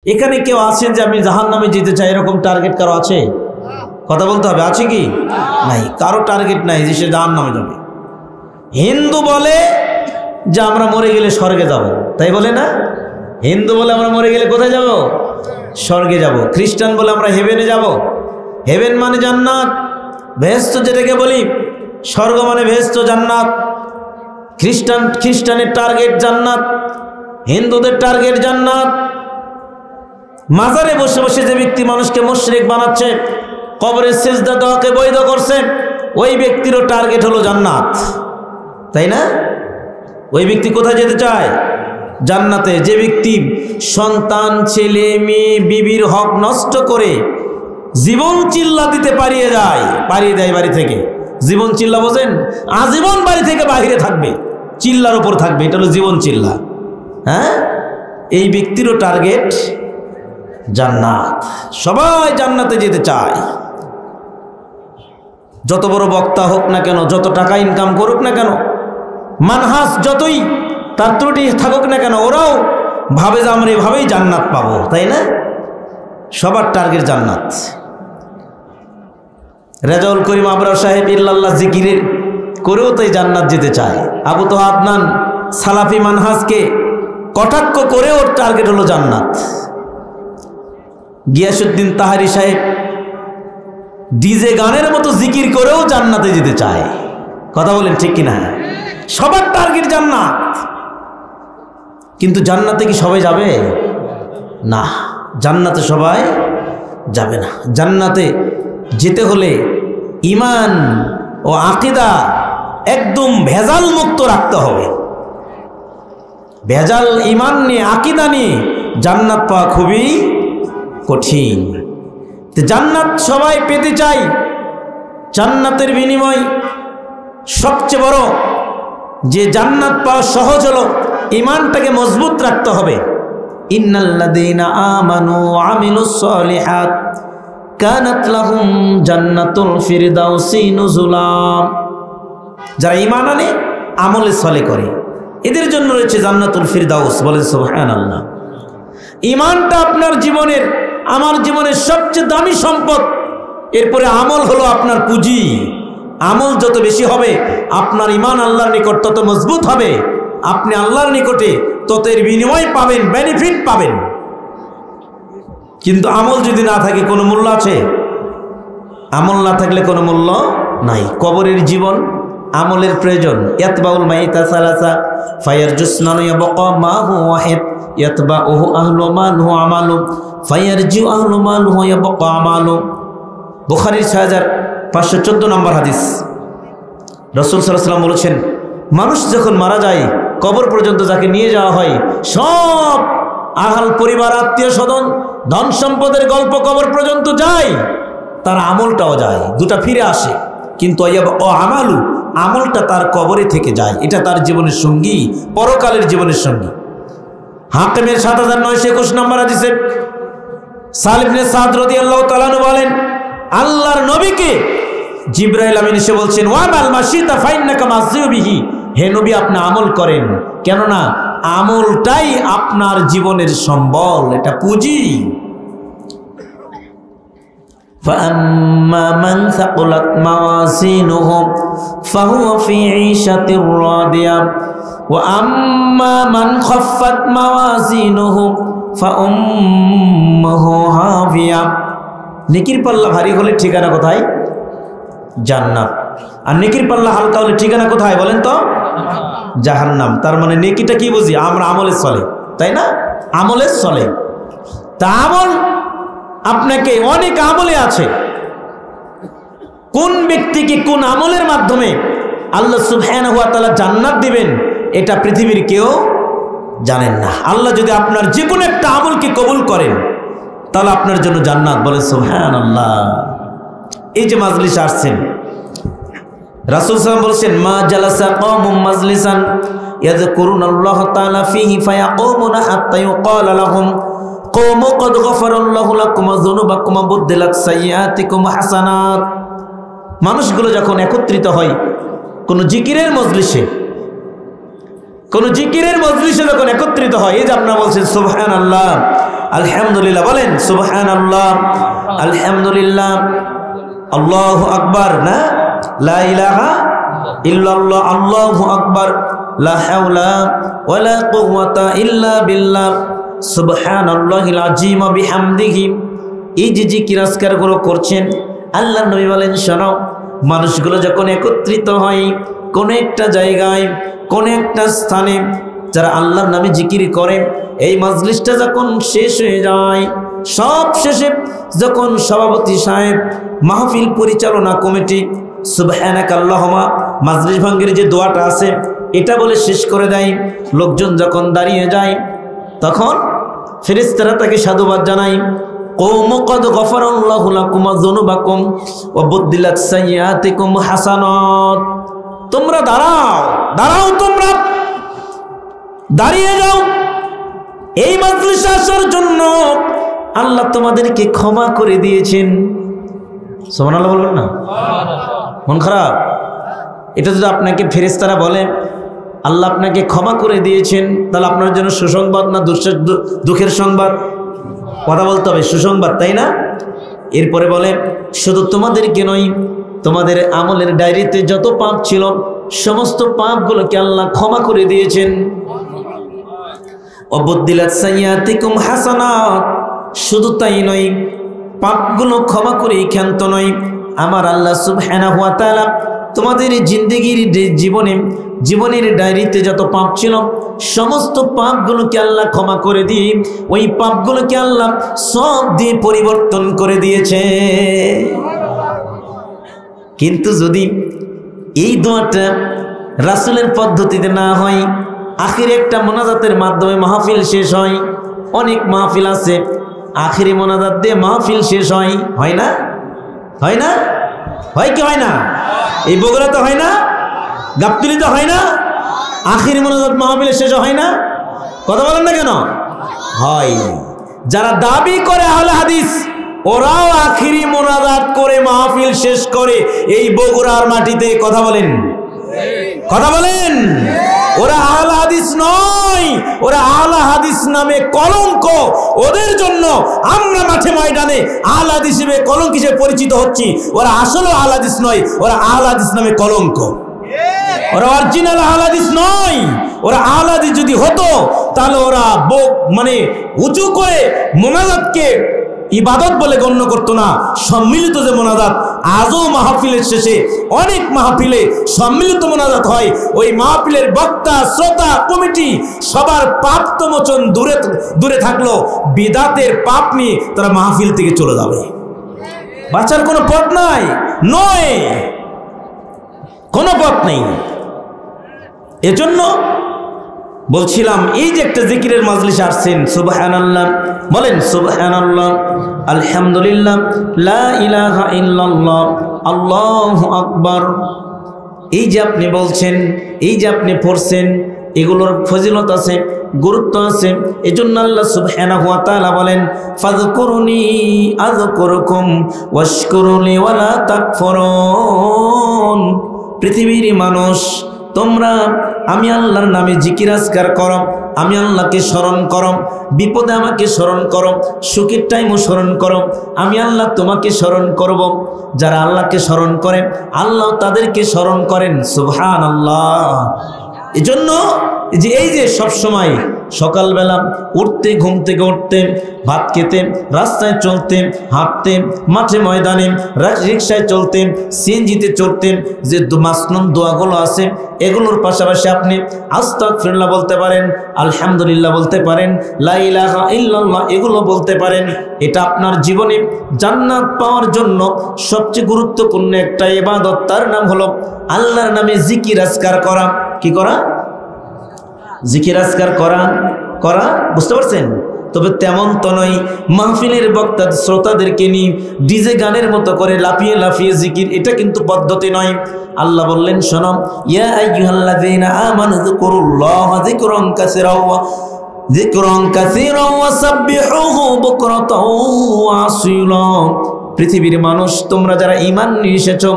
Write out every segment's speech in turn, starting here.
এখানে কেউ আছেন যে আমি জাহান্নামে যেতে চাই এরকম টার্গেট কারো আছে? কথা বলতে হবে, আছে কি? নাই, কারো টার্গেট নাই যে সে জাহান্নামে যাবে। হিন্দু বলে যে আমরা মরে গেলে স্বর্গে যাব, তাই বলে না? হিন্দু বলে আমরা মরে গেলে কোথায় যাব? স্বর্গে যাব। খ্রিস্টান বলে আমরা হেভেনে যাব। হেভেন মানে জান্নাত, বেহেশত যেটাকে বলি, স্বর্গ মানে বেহেশত জান্নাত। খ্রিস্টানের টার্গেট জান্নাত, হিন্দুদের টার্গেট জান্নাত। মাজারে বসে বসে যে ব্যক্তি মানুষকে মুশরিক বানাচ্ছে, কবরের সিজদা দেওয়াকে বৈধ করছে, ওই ব্যক্তিরও টার্গেট হলো জান্নাত, তাই না? ওই ব্যক্তি কোথায় যেতে চায়? জান্নাতে। যে ব্যক্তি সন্তান, ছেলে মেয়ে, বিবির হক নষ্ট করে জীবন চিল্লা দিতে পারিয়ে দেয় বাড়ি থেকে, জীবন চিল্লা বোঝেন? আজীবন বাড়ি থেকে বাইরে থাকবে, চিল্লার উপর থাকবে, এটা হলো জীবন চিল্লা। হ্যাঁ, এই ব্যক্তিরও টার্গেট জান্নাত। সবাই জান্নাতে যেতে চায়। যত বড় বক্তা হোক না কেন, যত টাকা ইনকাম করুক না কেন, মানহাজ যতই তার ত্রুটি থাকুক না কেন, ওরাও ভাবে যে আমরা এভাবেই জান্নাত পাবো, তাই না? সবার টার্গেট জান্নাত। রেজাউল করিম আবরার সাহেব ইল্লাল্লাহ জিকিরের করেও তাই জান্নাত যেতে চায়। আবু তোহা আদনান সালাফি মানহাজকে কটাক্ষ করে ওর টার্গেট হলো জান্নাত। গিয়াসউদ্দিন তাহারি সাহেব ডিজে গানের মতো জিকির করেও জান্নাতে যেতে চায়। কথা বলেন ঠিক কিনা? সবার টার্গেট জান্নাত। কিন্তু জান্নাতে কি সবাই যাবে? না, জান্নাতে সবাই যাবে না। জান্নাতে যেতে হলে ঈমান ও আকীদা একদম ভেজাল মুক্ত রাখতে হবে। ভেজাল ঈমান নিয়ে, আকীদা নিয়ে জান্নাত পাওয়া খুবই কঠিন। জান্নাত সবাই পেতে চাই। জান্নাতের বিনিময় সবচেয়ে বড় যে জান্নাত পাওয়া সহজ হলো ঈমানটাকে মজবুত রাখতে হবে। ইন্নাল্লাযীনা আমানু ওয়া আমিলুস সলিহাত কানাত লাহুম জান্নাতুল ফিরদাউসি নুজুলা। যারা ঈমান আনে, আমলে সলে করে, এদের জন্য রয়েছে জান্নাতুল ফিরদাউস। বলেন সুবহানাল্লাহ। ঈমানটা আপনার জীবনের, আমার জীবনের সবচেয়ে দামি সম্পদ। এরপরে আমল হলো আপনার পুঁজি। আমল যত বেশি হবে, আপনার ঈমান আল্লাহর নিকট তত মজবুত হবে। আপনি আল্লাহর নিকটে তত এর বিনিময় পাবেন, বেনিফিট পাবেন। কিন্তু আমল যদি না থাকে কোনো মূল্য আছে? আমল না থাকলে কোনো মূল্য নাই। কবরের জীবন আমলের প্রয়োজন। ইয়াতবাউল মাইতা সালাসা ফায়ারজুসনানু ইয়াবকা মাহু ওয়াহিদ ইয়াতবাউহু আহলু মালহু আমালু ফায়ারজিউ আহলু মালহু ইয়াবকা আমালু। বুখারীর 6514 নম্বর হাদিস। রাসূল সাল্লাল্লাহু আলাইহি ওয়াসাল্লাম বলেছেন, মানুষ যখন মারা যায়, কবর পর্যন্ত যাকে নিয়ে যাওয়া হয়, সব আহাল পরিবার, আত্মীয় স্বজন, ধন সম্পদের গল্প কবর পর্যন্ত যায়, তার আমলটাও যায়, দুটা ফিরে আসে। কিন্তু আমালু, আমলটা তার কবরে থেকে যায়। এটা তার জীবনের সঙ্গী, পরকালের জীবনের সঙ্গী। হাকিমের 7921 নম্বর হাদিসে সাল ইবনে সাদ রাদিয়াল্লাহু তাআলা আনহু বলেন, আল্লাহর নবীকে জিবরাইল আমিন এসে বলছেন, ওয়ামাল মাশিতা ফাইন্নাকা মাসিউ বিহি, হে নবী আপনি আমল করেন, কেননা আমলটাই আপনার জীবনের সম্বল, এটা পুঁজি। ফাআম্মা মান সাকুলাত মাওয়াজিনুহু ফাহুয়া ফি ঈশাতির রাদিয়া ওয়া আম্মা মান খাফফাত মাওয়াজিনুহু ফাউম্মুহু হাবিয়া। নেকির পাল্লা ভারী হলে ঠিকানা কোথায়? জান্নাত। আর নেকির পাল্লা হালকা হলে ঠিকানা কোথায় বলেন তো? জাহান্নাম। তার মানে নেকিটা কি বুঝি? আমরা আমলে চলে, তাই না? আমলে চলে। তা আমল আপনাকে, অনেক আমলে আছে, কোন ব্যক্তিকে কোন আমলের মাধ্যমে আল্লাহ সুবহানাহু ওয়া তাআলা জান্নাত দিবেন, এটা পৃথিবীর কেউ জানেন না। আল্লাহ যদি আপনার যে কোনো একটা আমলকে কবুল করেন, তাহলে আপনার জন্য জান্নাত। বলে সুবহানাল্লাহ। এই যে মাজলিস আসছেন, রাসূল সাল্লাল্লাহু আলাইহি ওয়াসাল্লাম বলেছেন, মা জালাসা কওমুম মাজলিসান ইয়াযকুরুনাল্লাহ তাআলা ফীহি ফায়াকুমুনা হাত্তা ইউকালা লাহুম কওমু ক্বাদ গফারাল্লাহু লাকুম যুনুবাকুম ওয়া বুদ্দিলাত সাইয়্যাতিকুম হাসানাত। মানুষগুলো যখন একত্রিত হয় কোন জিকিরের মজলিসে, যখন একত্রিত হয়, এই যে আপনারা বলছেন সুবহানাল্লাহ, আলহামদুলিল্লাহ বলেন সুবহানাল্লাহ আলহামদুলিল্লাহ আল্লাহু আকবার না লা ইলাহা ইল্লাল্লাহ আল্লাহু আকবার লা হাওলা ওয়ালা কুওয়াতা ইল্লা বিল্লাহ সুবহানাল্লাহিল আযীম ওয়া বিহামদিহি। এই যে জিকির আজকারগুলো করছেন আল্লাহর নবী বলেন শোনো, মানুষগুলো যখন একত্রিত হয় কোন একটা জায়গায় কোন একটা স্থানে, যারা আল্লাহর নামে জিকির করে, এই মাজলিসটা যখন শেষ হয়ে যায়, সব শেষে যখন সভাপতি সাহেব, মাহফিল পরিচালনা কমিটি সুবহানাকা আল্লাহুম্মা মাজলিস ভাঙ্গের যে দোয়াটা আছে এটা বলে শেষ করে দেয়, লোকজন যখন দাঁড়িয়ে যায় তখন ফেরেশতারা তাকে সাধুবাদ জানায়, কওম কদ গফারাল্লাহু লাকুম যুনুবাকুম ওয়া বুদ্দিলাত সাইয়্যাতিকুম হাসানাত। তোমরা দাঁড়াও, তোমরা দাঁড়িয়ে যাও, এই মাজলিসে আসার জন্য আল্লাহ তোমাদেরকে ক্ষমা করে দিয়েছেন। সুবহানাল্লাহ বলবেন না? মন খারাপ? এটা যদি আপনাকে ফেরেশতারা বলে আল্লাহ আপনাকে ক্ষমা করে দিয়েছেন, তাহলে আপনার জন্য সুসংবাদ না দুঃখের সংবাদ? কথা বলতে হবে, সুসংবাদ, তাই না? এরপরে বলে শুধু তোমাদেরকে নয়, তোমাদের আমলের ডায়েরিতে যত পাপ ছিল সমস্ত পাপগুলোকে আল্লাহ ক্ষমা করে দিয়েছেন। ওয়াবুদ্দিলাত সাইয়্যাতিকুম হাসানাত। শুধু তাই নয়, পাপগুলো ক্ষমা করে ক্ষান্ত নয়, আমার আল্লাহ সুবহানাহু ওয়া তাআলা তোমাদের জিন্দেগির জীবনের ডায়েরিতে যত পাপ ছিল সমস্ত পাপগুলোকে আল্লাহ ক্ষমা করে দিয়ে ওই পাপগুলোকে আল্লাহ সব দিয়ে পরিবর্তন করে দিয়েছে। কিন্তু যদি এই দোয়াটা রাসূলের পদ্ধতিতে না হয়, আখিরে একটা মোনাজাতের মাধ্যমে মাহফিল শেষ হয়। অনেক মাহফিল আছে আখিরি মোনাজাত দিয়ে মাহফিল শেষ হয়, হয় না? হয় না? হয় কি হয় না? এই বগুড়াতে হয় না? গাবতলীতে হয় না? আখিরি মোনাজাত মাহফিল শেষ হয় না? কথা বলেন না কেন? হয়। যারা দাবি করে আহলে হাদিস ওরাও আখিরি মোনাজাত করে মাহফিল শেষ করে এই বগুড়ার মাটিতে। কথা বলেন, কথা বলেন। ওরা আহলে হাদিস নয়, ওরা আহলে হাদিস নামে কলঙ্ক। ওদের জন্য আমরা মাঠে ময়দানে আহলে হাদিস হিসেবে কলঙ্ক হিসেবে পরিচিত হচ্ছি। ওরা আসলে আহলে হাদিস নয়, ওরা আহলে হাদিস নামে কলঙ্ক। ওরা অরিজিনাল আহলে হাদিস নয়। ওরা আহলে হাদিস যদি হতো তাহলে ওরা মানে উঁচু করে মোনাজাতকে ইবাদত বলে গণ্য করতো না। সম্মিলিত যে মোনাজাত আজও মাহফিলের শেষে অনেক মাহফিলে সম্মিলিত মোনাজাত হয়, ওই মাহফিলের বক্তা শ্রোতা কমিটি সবার পাপ তো মোচন দূরে থাকলো, বিদাতের পাপ নিয়ে তারা মাহফিল থেকে চলে যাবে। বাঁচার কোনো পথ নাই, নয় কোনো পথ নেই। এজন্য বলছিলাম এই যে একটা জিকিরের মাজলিসে আসছেন, সুবহানাল্লাহ বলেন, সুবহানাল্লাহ আলহামদুলিল্লাহ লা ইলাহা ইল্লাল্লাহ আল্লাহু আকবার। এই যে আপনি বলছেন, এই যে আপনি পড়ছেন, এগুলোর ফজিলত আছে, গুরুত্ব আছে। এজন্য আল্লাহ সুবহানাহু ওয়া তাআলা বলেন ফাযকুরুনি আযকুরকুম ওয়াশকুরুলি ওয়ালা তাকফুরুন। পৃথিবীর মানুষ তোমরা আমি আল্লাহর নামে জিকির আজকার করো, আমি আল্লাহকে স্মরণ করো, বিপদে আমাকে স্মরণ করো, সুখের টাইমও স্মরণ করো, আমি আল্লাহ তোমাকে স্মরণ করব। যারা আল্লাহকে স্মরণ করেন আল্লাহ তাদেরকে স্মরণ করেন। সুবহানাল্লাহ। এজন্য যে এই যে সব সময় সকালবেলা উঠতে, ঘুম থেকে উঠতে, ভাত খেতে, রাস্তায় চলতে, হাঁটতে, মাঠে ময়দানে, রিক্সায় চলতে, সিএনজিতে চড়তে, যে মাসনুন দোয়াগুলো আছে এগুলোর পাশাপাশি আপনি আস্তাগফিরুল্লাহ বলতে পারেন, আলহামদুলিল্লাহ বলতে পারেন, লা ইলাহা ইল্লাল্লাহ এগুলো বলতে পারেন। এটা আপনার জীবনে জান্নাত পাওয়ার জন্য সবচেয়ে গুরুত্বপূর্ণ একটা ইবাদত। তার নাম হলো আল্লাহর নামে জিকির আজকার করা। কি করা? জিকির আজকার করা, বুঝতে পারছেন? তবে তেমন তো নয় মাহফিলের বক্তা শ্রোতাদেরকে নিয়ে ডিজে গানের মতো করে লাফিয়ে লাফিয়ে জিকির, এটা কিন্তু পদ্ধতি নয়। আল্লাহ বললেন শোনো, ইয়া আইয়ুহাল্লাযীনা আমানু যিকুরুল্লাহা যিকরান কাসীরান ওয়া সাব্বিহুহু বুকরাতাও ওয়া আসীলা। পৃথিবীর মানুষ তোমরা যারা ঈমান নিয়ে এসেছো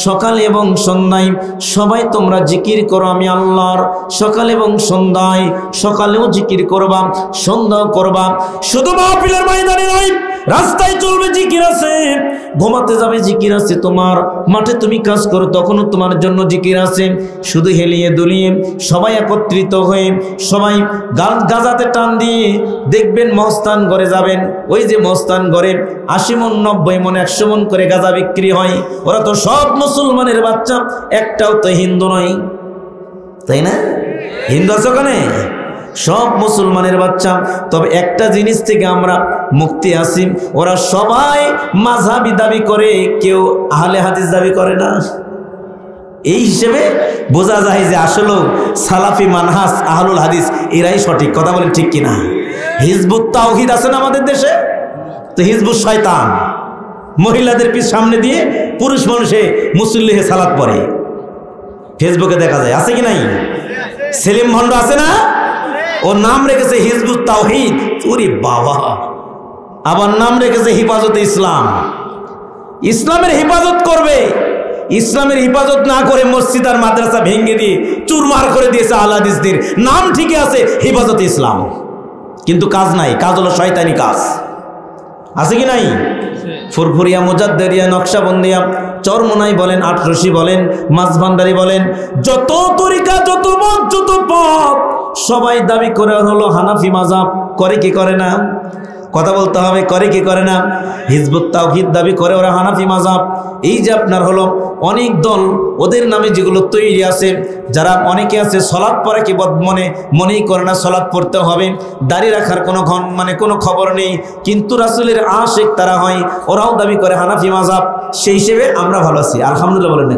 সকাল এবং সন্ধ্যায় সবাই তোমরা জিকির করো আমি আল্লাহর। সকাল এবং সন্ধ্যায়, সকালেও জিকির করবা, সন্ধ্যাও করবা। শুধু মাহফিলের ময়দানে নয়, রাস্তায় চলবে জিকির আছে, ঘুমাতে যাবে জিকির আছে, তোমার মাঠে তুমি কাজ করো তখনও তোমার জন্য জিকির আছে। শুধু হেলিয়ে দুলিয়ে সবাই একত্রিত হয়ে সবাই গাজাতে টান দিয়ে দেখবেন মহস্থান ঘরে যাবেন। ওই যে মহস্থান ঘরে 80 মণ 90 মণ 100 মণ করে গাঁজা বিক্রি হয়। ওরা তো সব মুসলমানের বাচ্চা, একটাও তো হিন্দু নয়, তাই না? হিন্দু আছে ওখানে? সব মুসলমানের বাচ্চা। তবে একটা জিনিস থেকে আমরা মুক্তি আছি, ওরা সবাই মাযহাবি দাবি করে, কেউ আহলে হাদিস দাবি করে না। এই হিসেবে বোঝা যায় যে আসলে সালাফি মানহাজ আহলুল হাদিস এরাই সঠিক। কথা বলেন ঠিক কিনা? হিজবুত তাওহীদ আছে না আমাদের দেশে, তো হিজবুত শয়তান মহিলাদের সামনে দিয়ে পুরুষ মানুষে মুসল্লিহে সালাত পড়ে, ফেসবুকে দেখা যায়, আছে কি নাই? সেলিম ভণ্ড আছে না, ও নাম রেখেছে হিজবুত তাওহীদ। ওরে বাবা, আবার নাম রেখেছে হেফাজতে ইসলাম। ইসলামের হেফাজত করবে, ইসলামের হেফাজত না করে মসজিদ আর মাদ্রাসা ভেঙে দিয়ে চুরমার করে দিয়েছে আহলে হাদিসদের। নাম ঠিকই আছে হেফাজতে ইসলাম, কিন্তু কাজ নাই, কাজ হলো শয়তানি কাজ। আছে কি নাই? ফুরফুরিয়া, মুজাদ্দেরিয়া, নকশাবন্দিয়া, চরমোনাই বলেন, আটরশি বলেন, মাঝভান্ডারি বলেন, যত তরিকা, যত মত, যত পথ সবাই দাবি করে হলো হানাফি মাযহাব। করে কি করে না? কথা বলতে হবে, করে কি করে না? হিজবুত তাওহীদ দাবি করে ওরা হানাফি মাযহাব। এই যে আপনার হলো অনেক দল, ওদের নামে যেগুলো তৈরি আছে, যারা অনেকে আছে সালাত পড়ে কি মনেই করে না সালাত পড়তে হবে, দাড়ি রাখার কোনো খবর নেই, কিন্তু রাসূলের আশিক তারা হয়, ওরাও দাবি করে হানাফি মাযহাব। সেই হিসেবে আমরা ভালো আছি, আলহামদুলিল্লাহ বলেন না?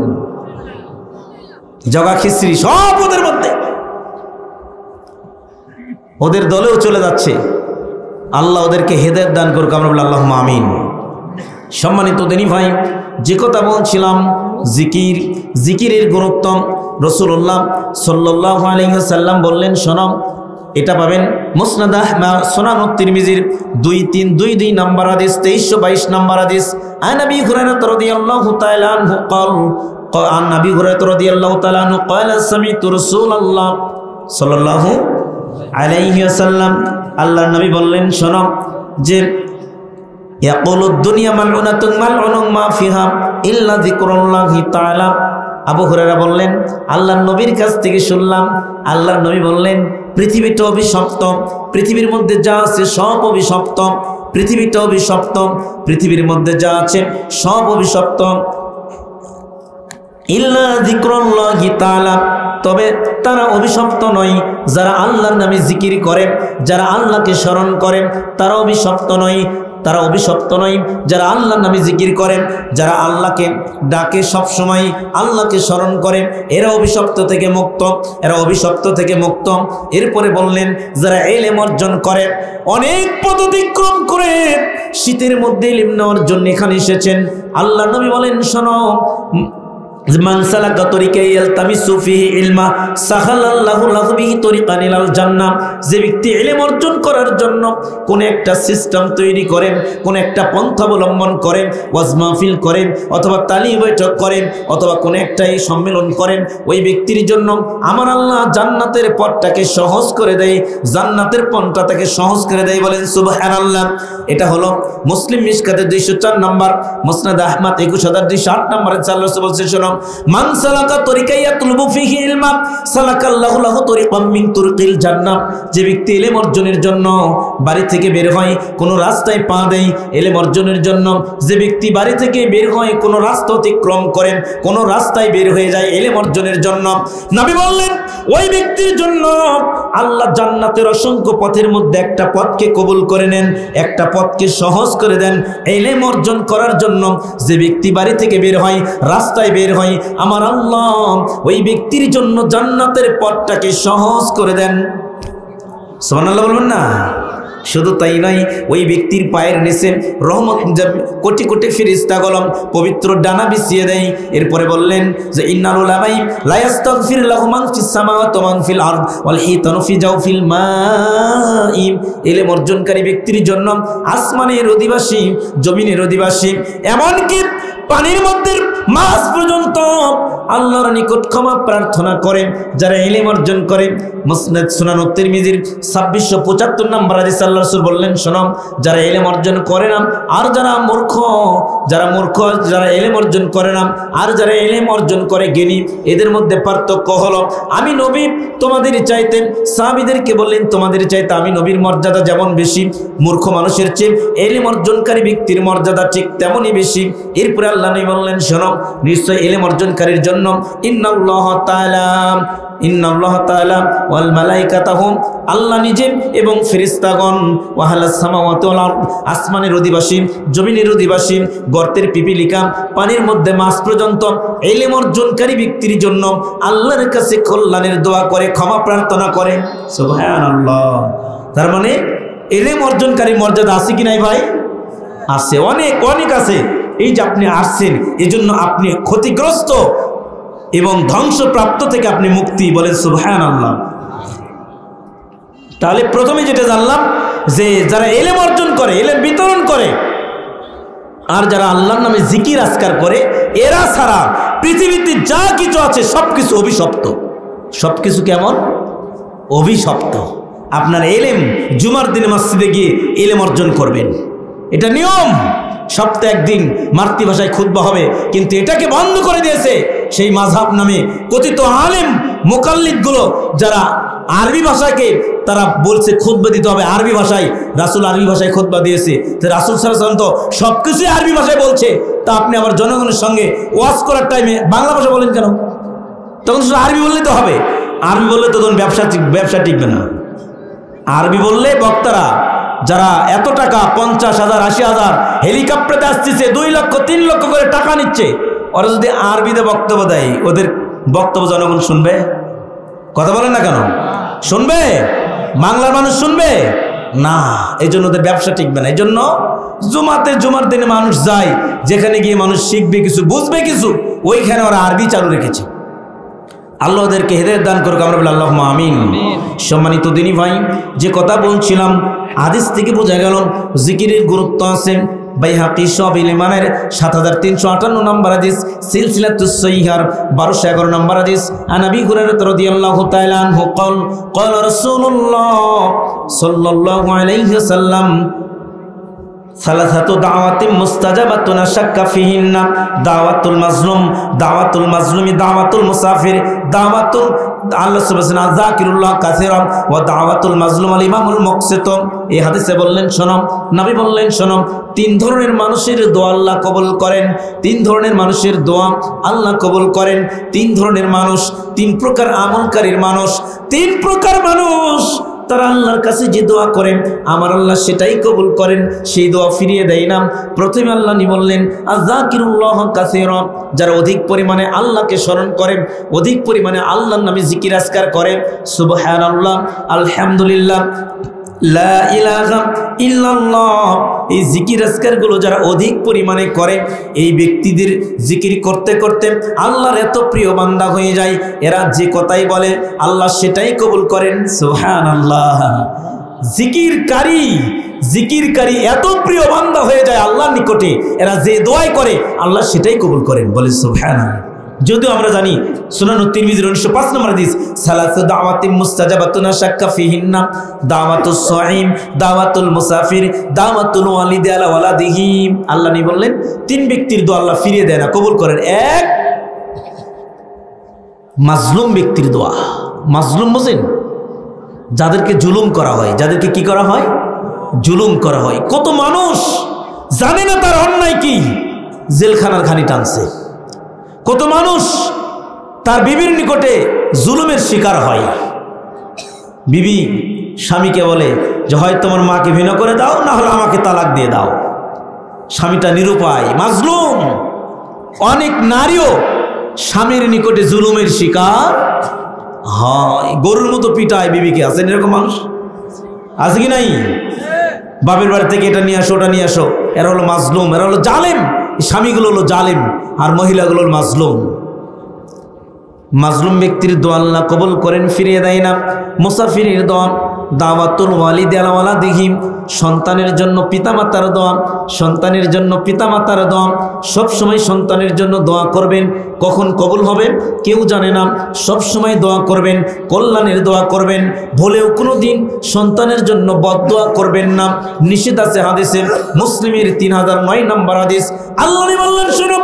জগা খিচড়ি সব ওদের মধ্যে, ওদের দলেও চলে যাচ্ছে। আল্লাহ ওদেরকে হেদায়েত দান করুক, আমরা বলি আল্লাহুম্মা আমিন। সম্মানিত দিনী ভাই, যে কথা বলছিলাম জিকিরের গুরুত্ব, রাসূলুল্লাহ সাল্লাল্লাহু আলাইহি ওয়াসাল্লাম বললেন, শোনো, এটা পাবেন মুসনাদ আহমদ, সুনান তিরমিজির 2322 নম্বর হাদিস, 2322 নম্বর হাদিস। আন আবি হুরায়রা রাদিয়াল্লাহু তাআলা আনহু عن أبي هريرة رضي الله تعالى عنه قال سمعت رسول الله صلى الله عليه وسلم আল্লাহর নবী বললেন, শোনো, যে ইয়াকুলুদ দুনিয়া মালউনাতুন মালউনুম মা ফিহা ইল্লা যিকরুল্লাহি তাআলা। আবু হুরায়রা বললেন, আল্লাহর নবীর কাছ থেকে শুনলাম, আল্লাহর নবী বললেন, পৃথিবীটা অভিশপ্ত, পৃথিবীর মধ্যে যা আছে সব অভিশপ্ত, পৃথিবীটা অভিশপ্ত, পৃথিবীর মধ্যে যা আছে সব অভিশপ্ত, ইল্লা যিকরুল্লাহি তাআলা, তবে তারা অভিশপ্ত নয় যারা আল্লাহর নামে জিকির করে, যারা আল্লাহকে স্মরণ করে, তারা অভিশপ্ত নয়। তারা অভিশপ্ত নয় যারা আল্লাহর নামে জিকির করেন, যারা আল্লাহকে ডাকে, সব সময় আল্লাহকে স্মরণ করেন, এরা অভিশপ্ত থেকে মুক্ত, এরা অভিশপ্ত থেকে মুক্ত। এরপরে বললেন, যারা ইলম অর্জন করে, অনেক পথ অতিক্রম করে শীতের মধ্যে ইলম নেওয়ার জন্য এখানে এসেছেন, আল্লাহর নবী বলেন, শোনো, মান সালাকা তরিকা ইয়ালতামিসু ফিহি ইলমা সাহালাল্লাহু লাহু বিহি তরিকান ইলাল জান্নাহ। যে ব্যক্তি ইলম অর্জন করার জন্য কোন একটা সিস্টেম তৈরি করেন, কোন একটা পন্থা অবলম্বন করেন, ওয়াজ মাহফিল করেন, অথবা তালিম বৈঠক করেন, অথবা কোন একটা সম্মেলন করেন, ওই ব্যক্তির জন্য আমার আল্লাহ জান্নাতের পথটাকে সহজ করে দেয়, জান্নাতের পথটা তাকে সহজ করে দেয়। বলেন সুবহানাল্লাহ। এটা হলো মুসলিম মিশকাতের 204 নম্বর, মুসনাদ আহমদ 21208 নম্বরে আল্লাহ বলছে, শোনো, মান সালাকা তরিকা ইয়াতলুবু ফিহি ইলমা সালাকাল্লাহু লাহু তরিকাম মিন তুরকিল জান্নাহ। যে ব্যক্তি ইলম অর্জনের জন্য বাড়ি থেকে বের হয়, কোন রাস্তায় পা দেয় ইলম অর্জনের জন্য, যে ব্যক্তি বাড়ি থেকে বের হয়, কোন রাস্তা অতিক্রম করেন, কোন রাস্তায় বের হয়ে যায় ইলম অর্জনের জন্য, নবী বললেন, ওই ব্যক্তির জন্য আল্লাহ জান্নাতের অসংখ্য পথের মধ্যে একটা পথকে কবুল করে নেন, একটা পথকে সহজ করে দেন ইলম অর্জন করার জন্য। যে ব্যক্তি বাড়ি থেকে বের হয়, রাস্তায় বের হয়, আমার আল্লাহ ওই ব্যক্তির জন্য জান্নাতের পথটাকে সহজ করে দেন। সুবহানাল্লাহ বলবেন না? শুধু তাই নয়, ওই ব্যক্তির পায়ের নিচে রহমত কোটি কোটি ফেরেশতা গলম পবিত্র ডানা বিছিয়ে দেয়। এরপরে বললেন যে ইন্নাল উলামাই লা ইস্তাগফির লাহু মান ফিস সামাওয়াতি ওয়া মান ফিল আরদ ওয়াল হিতানু ফি জাওফিল মাই। ইলম অর্জনকারী ব্যক্তির জন্য আসমানের অধিবাসী, জমিনের অধিবাসী, এমনকি পানির মধ্যে মাছ পর্যন্ত আল্লাহর নিকট ক্ষমা প্রার্থনা করে যারা ইলম অর্জন করে। মুসনাদ সুনান তিরমিজির 2675 নম্বর হাদিস আল্লাহর রাসূল বললেন, শোনো, যারা ইলম অর্জন করে না আর যারা মূর্খ, যারা ইলম অর্জন করে না আর যারা ইলম অর্জন করে জ্ঞানী, এদের মধ্যে পার্থক্য হলো আমি নবী তোমাদের চাইতে, সাহাবীদেরকে বললেন তোমাদের চাইতে আমি নবীর মর্যাদা যেমন বেশি, মূর্খ মানুষের চেয়ে ইলম অর্জনকারী ব্যক্তির মর্যাদা ঠিক তেমনই বেশি। এরপরে আল্লাহ নবী বললেন, শোনো, নিশ্চয় ইলম অর্জনকারীর জন্য ইন্নাল্লাহ তাআলা ওয়াল মালাইকাতাহু, আল্লাহ নিজে এবং ফেরেশতাগণ, ওয়া আহলাস সামাওয়াতি ওয়াল আরদ, আসমানের অধিবাসী, জমিনের অধিবাসী, গর্তের পিপিলিকা, পানির মধ্যে মাছ পর্যন্ত ইলম অর্জনকারী ব্যক্তির জন্য আল্লাহর কাছে কল্যাণের দোয়া করে, ক্ষমা প্রার্থনা করে। সুবহানাল্লাহ। তার মানে ইলম অর্জনকারী মর্যাদা আছে কি নাই ভাই? আছে, অনেক অনেক আছে। এই যে আপনি আসছেন, এজন্য আপনি ক্ষতিগ্রস্ত এবং ধ্বংসপ্রাপ্ত থেকে আপনি মুক্তি, বলেন সুবহানাল্লাহ। তাহলে প্রথমে যেটা জানলাম যে যারা ইলম অর্জন করে, ইলম বিতরণ করে আর যারা আল্লাহর নামে জিকির আজকার করে, এরা ছাড়া পৃথিবীতে যা কিছু আছে সবকিছু অভিশপ্ত। সবকিছু কেমন? অভিশপ্ত। আপনার ইলম জুমার দিনে মসজিদে গিয়ে ইলম অর্জন করবেন, এটা নিয়ম। সপ্তাহে একদিন মাতৃভাষায় খুতবা হবে, কিন্তু এটাকে বন্ধ করে দিয়েছে সেই মাযহাব নামে কথিত আলেম মুকাল্লিদগুলো, যারা আরবি ভাষাকে তারা বলছে খুতবা দিতে হবে আরবি ভাষায়। রাসূল আরবি ভাষায় খুতবা দিয়েছে, তো রাসূল সাল্লাল্লাহু আলাইহি ওয়াসাল্লাম তো সবকিছুই আরবি ভাষায় বলছে, তা আপনি আবার জনগণের সঙ্গে ওয়াজ করার টাইমে বাংলা ভাষা বলেন কেন? তখন শুধু আরবি বললে তো হবে। আরবি বললে তো তখন ব্যবসা টিকবে না। আরবি বললে বক্তারা যারা এত টাকা 50,000 80,000 হেলিকপ্টারে আসতেছে, 2 লক্ষ 3 লক্ষ করে টাকা নিচ্ছে, ওরা যদি আরবিতে বক্তব্য দেয়, ওদের বক্তব্য জনগণ শুনবে? কথা বলেন না কেন? শুনবে? বাংলার মানুষ শুনবে না। এই জন্য ওদের ব্যবসা টিকবে না। এই জন্য জুমার দিনে মানুষ যায়, যেখানে গিয়ে মানুষ শিখবে কিছু, বুঝবে কিছু, ওইখানে ওরা আরবি চালু রেখেছে। আল্লাহ ওদেরকে হেদায়েত দান করুক, আমরা বলি আল্লাহুম্মা আমিন। সম্মানিত দিনী ভাই, যে কথা বলছিলাম, হাদিস থেকে বোঝা গেল জিকিরের গুরুত্ব আছে। বাইহাকি শুআবুল ঈমানের 7358 নম্বর হাদিস, সিলসিলাতুস সহিহার 1211 নম্বর হাদিস, আন আবি হুরায়রা রাদিয়াল্লাহু তাআলা আনহু قال রাসূলুল্লাহ সাল্লাল্লাহু আলাইহি ওয়াসাল্লাম, সালাসাতু দাওয়াতিন মুস্তাজাবাতুন লা শাক্কা ফিহিন্না, দাওয়াতুল মাজলুম, দাওয়াতুল মাজলুমি, দাওয়াতুল মুসাফির, দাওয়াতুল আল্লাহ সুবহানাহু যাকিরুল্লাহ কাসীরান, ওয়া দাওয়াতুল মাজলুম আল ইমামুল মুকসিত। এই হাদিসে বললেন, শোনো, নবী বললেন, শোনো, 3 ধরনের মানুষের দোয়া আল্লাহ কবুল করেন। 3 ধরনের মানুষের দোয়া আল্লাহ কবুল করেন। 3 ধরনের মানুষ, 3 প্রকার আমলকারীর মানুষ, 3 প্রকার মানুষ, তারা আল্লাহর কাছে যে দোয়া করেন আমার আল্লাহ সেটাই কবুল করেন, সেই দোয়া ফিরিয়ে দেয় না। প্রথমে আল্লাহ বললেন আযাকিরুল্লাহ কাসীরা, যারা অধিক পরিমাণে আল্লাহকে স্মরণ করেন, অধিক পরিমাণে আল্লাহর নামে জিকির আজকার করে, সুবহানাল্লাহ, আলহামদুলিল্লাহ, লা ইলাহা ইল্লাল্লাহ, এই জিকির আজকারগুলো যারা অধিক পরিমাণে করে, এই ব্যক্তিদের জিকির করতে করতে আল্লাহর এত প্রিয় বান্দা হয়ে যায়, এরা যে কথাই বলে আল্লাহ সেটাই কবুল করেন। সুবহানাল্লাহ। জিকিরকারী এত প্রিয় বান্দা হয়ে যায় আল্লাহর নিকটে, এরা যে দোয়াই করে আল্লাহ সেটাই কবুল করেন, বলে সুবহানাল্লাহ। যদিও আমরা জানি সুনান তিরমিজির 905 নম্বর হাদিস, সালাসু দাওয়াতিন মুস্তাজাবাতুন লা শাক্কা ফিহিন্না, দাওয়াতুস সাঈম, দাওয়াতুল মুসাফির, দাওয়াতুল ওয়ালিদি আলা ওয়ালাদিহি। আল্লাহ নি বললেন 3 ব্যক্তির দোয়া আল্লাহ ফিরিয়ে দেয় না, কবুল করেন। 1, মাজলুম ব্যক্তির দোয়া। মাজলুম বোঝেন? যাদেরকে জুলুম করা হয়, যাদেরকে কি করা হয়? জুলুম করা হয়। কত মানুষ জানে না তার অন্যায় কি, জেলখানার ঘানি টানছে। কত মানুষ তার বিবির নিকটে জুলুমের শিকার হয়। বিবি স্বামীকে বলে যে হয় তোমার মাকে ভিন্ন করে দাও, না হলে আমাকে তালাক দিয়ে দাও। স্বামীটা নিরুপায়, মাজলুম। অনেক নারীও স্বামীর নিকটে জুলুমের শিকার হয়, গরুর মতো পিটায় বিবিকে। আছেন এরকম মানুষ? আছে কি নাই? বাপের বাড়ি থেকে এটা নিয়ে আসো ওটা নিয়ে আসো। এরা হলো মাজলুম, এরা হলো জালেম। স্বামীগুলো হলো জালেম আর মহিলাগুলো হলো মাজলুম। মাজলুম ব্যক্তির দোয়া আল্লাহ কবুল করেন, ফিরিয়ে দেয় না। মুসাফিরের দোয়া, দাওয়াতুল ওয়ালিদ আলা ওয়ালাদিহিম, সন্তানের জন্য পিতামাতার দোয়া, সন্তানের জন্য পিতামাতার দোয়া। সব সময় সন্তানের জন্য দোয়া করবেন। কখন কবুল হবে কেউ জানে না, সব সময় দোয়া করবেন, কল্যাণের দোয়া করবেন। ভুলেও কোনো দিন সন্তানের জন্য বদদোয়া করবেন না, নিষেধ আছে হাদিসে। মুসলিমের 3009 নম্বর হাদিস। আল্লাহ বললেন শুনো,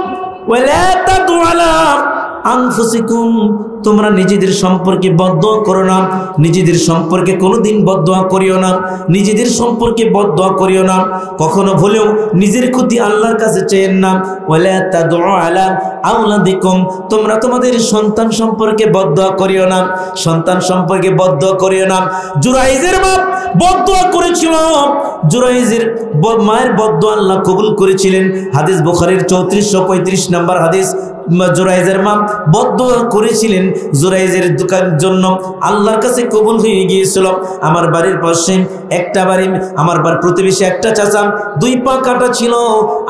ওয়ালা তাদু আলা আনফুসিকুম, তোমরা নিজেদের সম্পর্কে বদদোয়া করো না, নিজেদের সম্পর্কে কোনোদিন বদদোয়া করিও না, নিজেদের সম্পর্কে বদদোয়া করিও না। কখনো ভুলেও নিজের ক্ষতি আল্লাহর কাছে চেয়েন না। ওয়ালা তাদু আলা আওলাদিকুম, তোমরা তোমাদের সন্তান সম্পর্কে বদদোয়া করিও না, সন্তান সম্পর্কে বদদোয়া করিও না। জুরাইজের মা বদদোয়া করেছিল, জুরাইজের মায়ের বদদোয়া আল্লাহ কবুল করেছিলেন। হাদিস বুখারীর 3435 নম্বর হাদিস। জুরাইজের মা বদদোয়া করেছিলেন, জুরাইজের জন্য আল্লাহর কাছে কবুল হয়ে গিয়েছিল। আমার বাড়ির পাশে একটা বাড়ি, আমার প্রতিবেশী একটা চাচা, 2 পা কাটা ছিল।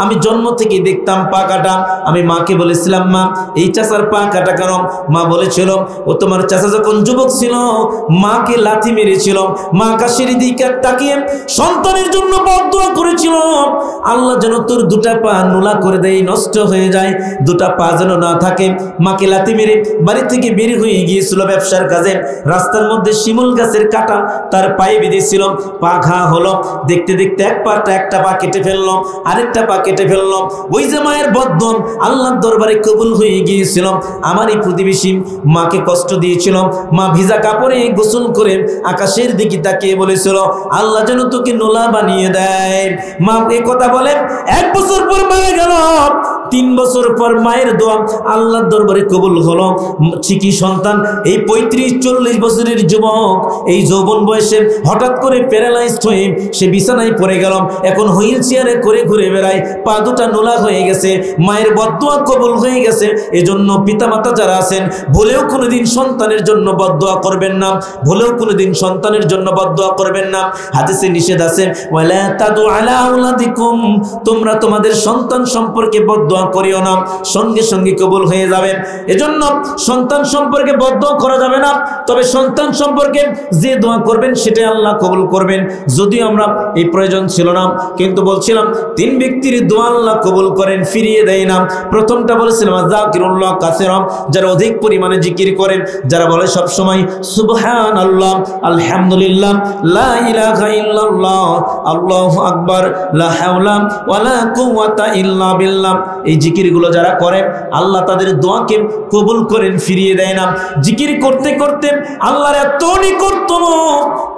আমি জন্ম থেকে দেখতাম পা কাটা। আমি মাকে বলেছিলাম, মা এই চাচার পা কাটা কেন? মা বলেছিল, ও তোমার চাচা যখন যুবক ছিল মাকে লাথি মেরেছিল। মা আকাশের দিকে তাকিয়ে সন্তানের জন্য বদদোয়া করেছিল, আল্লাহ যেন তোর 2টা পা নুলা করে দেয়, নষ্ট হয়ে যায়, 2টা পা যেন না থাকে। মাকে লাথি মেরে বাড়ি থেকে বের হয়ে গিয়েছিল ব্যবসার কাজে। রাস্তার মধ্যে শিমুল গাছের কাটা তার পায়ে বিঁধেছিল, পা ঘা হলো। দেখতে দেখতে একটা পা কেটে ফেললো, আরেকটা পা কেটে ফেললো। ওই যে মায়ের বদদোয়া আল্লাহর দরবারে কবুল হয়ে গিয়েছিল। আমার এই প্রতিবেশী মাকে কষ্ট দিয়েছিল। মা ভিজা কাপড়ে গোসল করে আকাশের দিকে তাকিয়ে বলেছিল, আল্লাহ যেন তোকে নোলা বানিয়ে দেয়। মা এই কথা বলে 1 বছর পর মারা গেল। 3 বছর পর মায়ের দোয়া আল্লাহর দরবারে কবুল হলো। চিকি সন্তান, এই 35-40 বছরের যুবক, এই যৌবন বয়সে হঠাৎ করে প্যারালাইজড হয়ে সে বিছানায় পড়ে গেল। এখন হুইল চেয়ারে করে ঘুরে বেড়ায়, পা 2টা নোলা হয়ে গেছে। মায়ের বদদোয়া কবুল হয়ে গেছে। এজন্য পিতামাতা যারা আছেন, ভুলেও কোনোদিন সন্তানের জন্য বদদোয়া করবেন না, ভুলেও কোনোদিন সন্তানের জন্য বদদোয়া করবেন না। হাদিসে নিষেধ আছে, ওয়ালা তাদু আলা আওলাদিকুম, তোমরা তোমাদের সন্তান সম্পর্কে বদদোয়া করিও না, সঙ্গে সঙ্গে কবুল হয়ে যাবে। এজন্য সন্তান সম্পর্কে বদদোয়া করা যাবে না। তবে সন্তান সম্পর্কে যে দোয়া করবেন সেটাই আল্লাহ কবুল করবেন। যদিও আমরা এই প্রয়োজন ছিল না, কিন্তু বলছিলাম 3 ব্যক্তির দোয়া আল্লাহ কবুল করেন, ফিরিয়ে দেয় না। প্রথমটা বলেছিলাম যাকিরুল্লাহ কাসিরা, যারা অধিক পরিমাণে জিকির করেন, যারা বলে সব সময় সুবহানাল্লাহ, আলহামদুলিল্লাহ, লা ইলাহা ইল্লাল্লাহ, আল্লাহু আকবার, লা হাওলা ওয়ালা কুওয়াতা ইল্লা বিল্লাহ। এই জিকিরগুলো যারা করে আল্লাহ তাদের দোয়াকে কবুল করেন, ফিরিয়ে দেয় না। জিকির করতে করতে আল্লাহর এত নিকটতম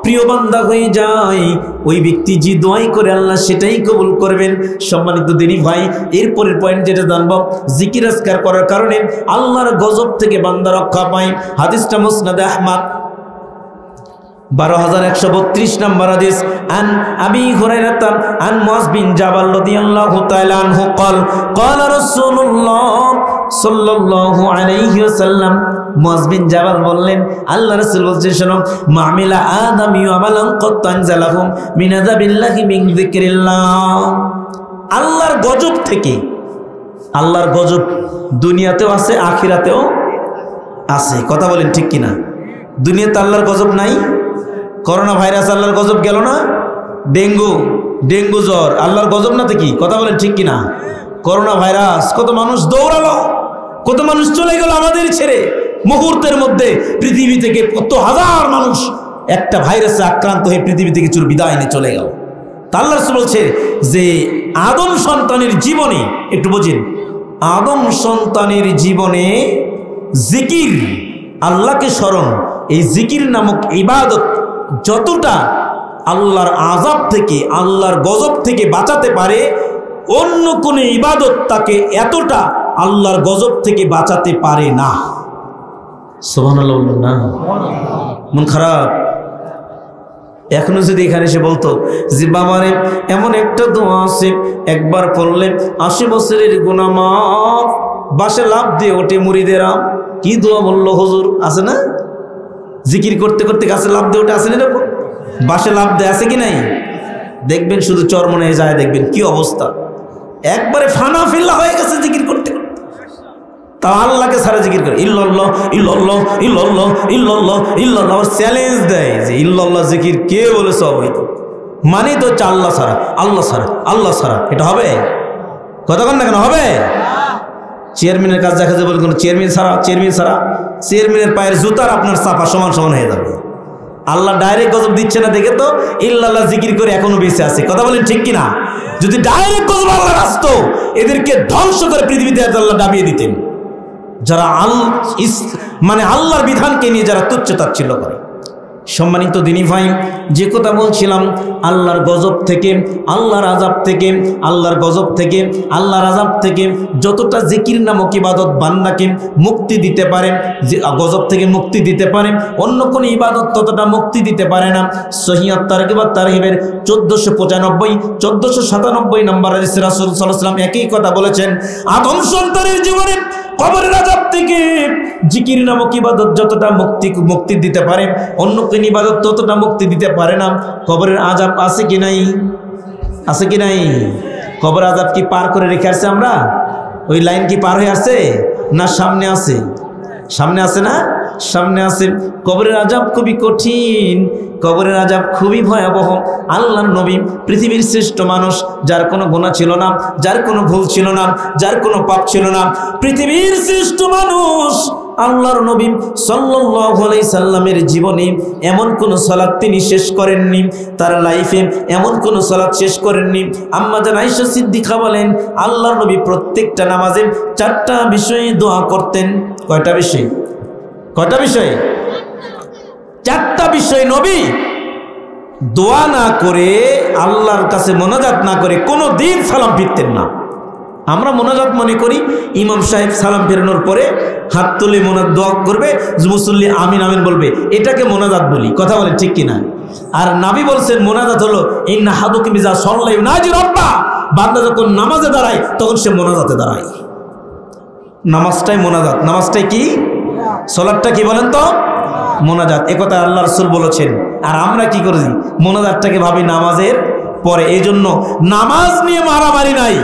প্রিয় বান্দা হয়ে যায় ওই ব্যক্তি, যে দোয়াই করে আল্লাহ সেটাই কবুল করবেন। সম্মানিত দিনী ভাই, এরপরের পয়েন্ট যেটা জানবো, জিকির আজকার করার কারণে আল্লাহর গজব থেকে বান্দা রক্ষা পায়। হাদিসটা মুসনাদে আহমদ 12132 নম্বর হাদিস। আন আবি হুরায়রা আন মুআজ বিন জাবাল রাদিয়াল্লাহু তাআলা আনহু قال قال রাসূলুল্লাহ সাল্লাল্লাহু আলাইহি ওয়াসাল্লাম, মুআজ বিন জাবাল বললেন, আল্লাহ রাসূল বলেছেন, শোনো, মামিলা আদামিউ আমালান ক্বাত তানজালাহুম মিন আযাবিল্লাহি মিন যিকরিল্লাহ। আল্লাহর গজব থেকে, আল্লাহর গজব দুনিয়াতেও আছে, আখিরাতেও আছে। কথা বলেন ঠিক কিনা? দুনিয়াতে আল্লাহর গজব নাই? করোনা ভাইরাস আল্লাহর গজব গেল না? ডেঙ্গু জ্বর আল্লাহর গজব না? কি কথা বলেন ঠিক কিনা? করোনা ভাইরাস, কত মানুষ দৌড়ালো, কত মানুষ চলে গেল আমাদের ছেড়ে। মুহূর্তের মধ্যে পৃথিবী থেকে কত হাজার মানুষ একটা ভাইরাসে আক্রান্ত হয়ে পৃথিবী থেকে চির বিদায় নিয়ে চলে গেল। তা আল্লাহ রাসূল বলছে যে আদম সন্তানের জীবনে, একটু বোঝেন, আদম সন্তানের জীবনে জিকির, আল্লাহকে স্মরণ, এই জিকির নামক ইবাদত যতটা আল্লাহর আযাব থেকে, আল্লাহর গজব থেকে বাঁচাতে পারে, অন্য কোনো ইবাদত তাকে এতটা আল্লাহর গজব থেকে বাঁচাতে পারে না। সুবহানাল্লাহ বলুন না? মন খারাপ? এখনো যদি এখানে এসে বলতো যে বাবারে এমন একটা দোয়া আছে, একবার পড়লে 80 বছরের গুনাহ মাফ, বাসে লাফ দিয়ে ওঠে মুরিদেরা। কি দোয়া বললো হুজুর? আছে না? জিকির করতে করতে গাছে লাফ দিয়ে ওঠে, আছে না? এরকম বাসে লাফ দেয়, আছে কি নাই? দেখবেন শুধু চরমনে যায়, দেখবেন কি অবস্থা, একবারে ফানা ফিল্লা হয়ে গেছে জিকির করতে করতে। তা আল্লাহকে সারা জিকির করে ইল্লাল্লাহ ইল্লাল্লাহ ইল্লাল্লাহ ইল্লাল্লাহ ইল্লাল্লাহ, চ্যালেঞ্জ দেয় যে ইল্লাল্লাহ জিকির কে বলেছে অবৈধ, মানে তো হচ্ছে আল্লাহ ছাড়া, আল্লাহ ছাড়া, আল্লাহ ছাড়া। এটা হবে? কতক্ষণ না কেন হবে? চেয়ারম্যানের কাজ দেখা যাবে, কোনো চেয়ারম্যান ছাড়া, চেয়ারম্যান ছাড়া, চেয়ারম্যানের পায়ের জুতার আপনার চাপা সমান সমান হয়ে যাবে। আল্লাহ ডাইরেক্ট গজব দিচ্ছে না দেখে তো ইল্লাল্লাহ জিকির করে এখনো বেঁচে আছে। কথা বলেন ঠিক কিনা? যদি ডাইরেক্ট গজব আল্লাহ আসতো, এদেরকে ধ্বংস করে পৃথিবীতে আল্লাহ ডাবিয়ে দিতেন। যারা মানে আল্লাহর বিধানকে নিয়ে যারা তুচ্ছ তাচ্ছিল্য করে। সম্মানিত দিনী ভাই, যে কথা বলছিলাম, আল্লাহর গজব থেকে, আল্লাহর আযাব থেকে, আল্লাহর গজব থেকে, আল্লাহর আযাব থেকে যতটা জিকির নামক ইবাদত বান্দাকে মুক্তি দিতে পারে, যে গজব থেকে মুক্তি দিতে পারে, অন্য কোন ইবাদত ততটা মুক্তি দিতে পারে না। সহিহ তারগিব ওয়াত তারহিবের 1495 1497 নম্বর হাদিসে রাসূল সাল্লাল্লাহু আলাইহি ওয়াসাল্লাম একই কথা বলেছেন। আদম সন্তানের জীবনে কবরের আযাব থেকে জিকির নামক ইবাদত যতটা মুক্তি দিতে পারে, অন্য কোন ইবাদত ততটা মুক্তি দিতে পারে না। কবরের আযাব আছে কি নাই? আছে কি নাই? কবরের আযাব কি পার করে রেখে আসছে আমরা? ওই লাইন কি পার হয়ে আসছে না সামনে আছে? সামনে আছে না? সামনে আছে। কবরের আযাব খুবই কঠিন, কবরের আযাব খুবই ভয়াবহ। আল্লাহর নবী পৃথিবীর শ্রেষ্ঠ মানুষ, যার কোনো গুনাহ ছিল না, যার কোনো ভুল ছিল না, যার কোনো পাপ ছিল না, পৃথিবীর শ্রেষ্ঠ মানুষ আল্লাহর নবী সাল্লাল্লাহু আলাইহি সাল্লামের জীবনে এমন কোন সালাত তিনি শেষ করেননি, তার লাইফে এমন কোন সালাত শেষ করেননি। আম্মা জান আয়েশা সিদ্দিকা বলেন, আল্লাহর নবী প্রত্যেকটা নামাজে 4টা বিষয়ে দোয়া করতেন। কয়টা বিষয়? কয়টা বিষয়? 4টা বিষয় নবী দোয়া না করে, আল্লাহর কাছে মোনাজাত না করে কোনো দিন সালাম ফিরতেন না। আমরা মোনাজাত মনে করি ইমাম সাহেব সালাম ফেরানোর পরে হাত তুলে মোনাজাত দোয়া করবে, মুসল্লি আমিন আমিন বলবে, এটাকে মোনাজাত বলি। কথা বলে ঠিক কিনা? আর নবী বলছেন মোনাজাত হলো ইন্না হাদুকুম ইযা সাল্লা ইউনাজি রাব্বা, বান্দা যখন নামাজে দাঁড়ায় তখন সে মোনাজাতে দাঁড়ায়। নামাজটাই মোনাজাত। নামাজটাই কি? সালাতটা কি বলেন তো? মোনাজাত। একথা আল্লাহ রাসূল বলেছেন। আর আমরা কি করি? মোনাজাতটাকে ভাবি নামাজের পরে। এই জন্য নামাজ নিয়ে মারামারি নাই,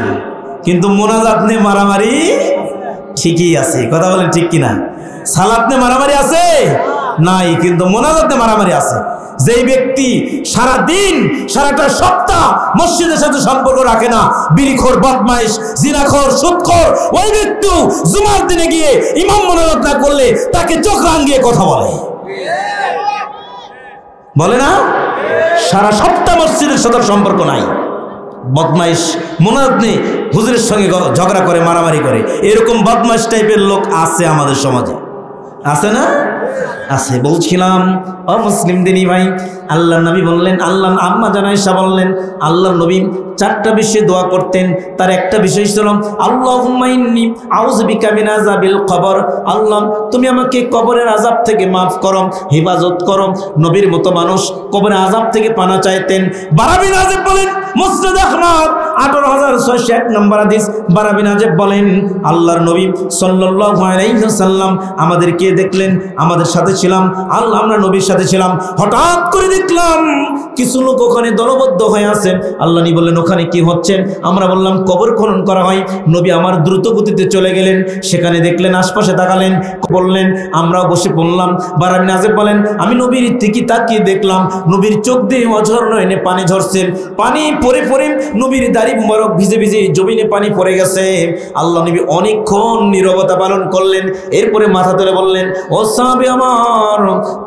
কিন্তু মোনাজাত নিয়ে মারামারি ঠিকই আছে। কথা বলেন ঠিক কিনা? সালাত নিয়ে মারামারি আছে নাই, কিন্তু মোনাজাত নিয়ে মারামারি আছে। যেই ব্যক্তি সারা দিন সারাটা সপ্তাহ মসজিদের সাথে সম্পর্ক রাখে না, বিড়িখোর, বদমাইশ, জিনাখোর, সুদখোর, ওই ব্যক্তি জুমার দিনে গিয়ে ইমাম মোনাজাত না করলে তাকে চোখ রাঙিয়ে কথা বলে, বলে না? সারা সপ্তাহ মসজিদের সাথে সম্পর্ক নাই, বদমাইশ, মোনাজাত নেই, হুজুরের সঙ্গে ঝগড়া করে, মারামারি করে। এরকম বদমাইশ টাইপের লোক আছে আমাদের সমাজে, আছে না? আছে। বলছিলাম অমুসলিম দিনী ভাই, আল্লাহ নবী বললেন, আল্লাহ আম্মা জান আয়েশা বললেন, আল্লাহ নবী 4টা বিষয়ে দোয়া করতেন। তার একটা বিষয় ছিল আল্লাহুম্মা ইন্নী আউযু বিকা মিন আযাবিল কবর, আল্লাহ তুমি আমাকে কবরের আযাব থেকে মাফ করো, হেফাজত করো। নবীর মতো মানুষ কবরের আযাব থেকে পানা চাইতেন। বারা বিন আযিব বলেন, মুসনাদ আহমদ 18601 নম্বর হাদিস, বারা বিন আযিব বলেন, আল্লাহর নবী সাল্লাল্লাহু আলাইহি ওয়াসাল্লাম আমাদেরকে দেখলেন, আমাদের সাথে ছিলাম, আল্লাহ আমরা নবীর সাথে ছিলাম, হঠাৎ করে দেখলাম কিছু লোক ওখানে দলবদ্ধ হয়ে আছে। আল্লাহ নবী বললেন, ওখানে কি হচ্ছে? আমরা বললাম কবর খনন করা হয়। নবী আমার দ্রুত গতিতে চলে গেলেন, সেখানে দেখলেন, আশপাশে তাকালেন, বললেন, আমরাও বসে পড়লাম। বারা বিন আযিব বলেন, আমি নবীর দিকে তাকিয়ে দেখলাম নবীর চোখ দিয়ে অঝর নয়নে পানি ঝরছে, পানি পড়ে পড়ে নবীর দাড়ি মুবারক ভিজে ভিজে জমিনে পানি পড়ে গেছে। আল্লাহ নবী অনেকক্ষণ নীরবতা পালন করলেন, এরপরে মাথা তুলে বললেন, ও সাহাবী আমার,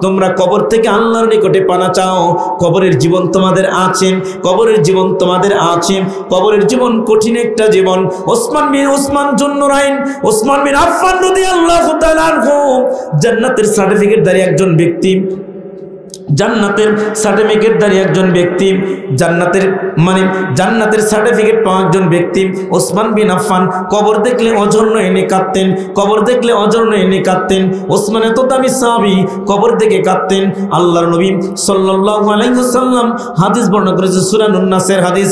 তোমরা কবর থেকে আল্লাহর নিকটে পানা চাও, কবরের জীবন তোমাদের আছে, কবরের জীবন তোমাদের আছে। কবরের জীবন কঠিন একটা জীবন। ওসমান জুন্নুরাইন, ওসমান বিন আফফান রাদিয়াল্লাহু তাআলা আনহু জান্নাতের সার্টিফিকেটধারী একজন ব্যক্তি, জান্নাতের সার্টিফিকেটধারী একজন ব্যক্তি, জান্নাতের সার্টিফিকেট পাওয়া একজন ব্যক্তি ওসমান বিন আফফান। কবর দেখলে অঝর নয়নে কাঁদতেন, কবর দেখলে অঝর নয়নে কাঁদতেন। ওসমান এত দামি সাহাবী, কবর দেখে কাঁদতেন। আল্লাহর নবী সাল্লাল্লাহু আলাইহি ওয়াসাল্লাম হাদিস বর্ণনা করেছে, সূরা নুন নাসের হাদিস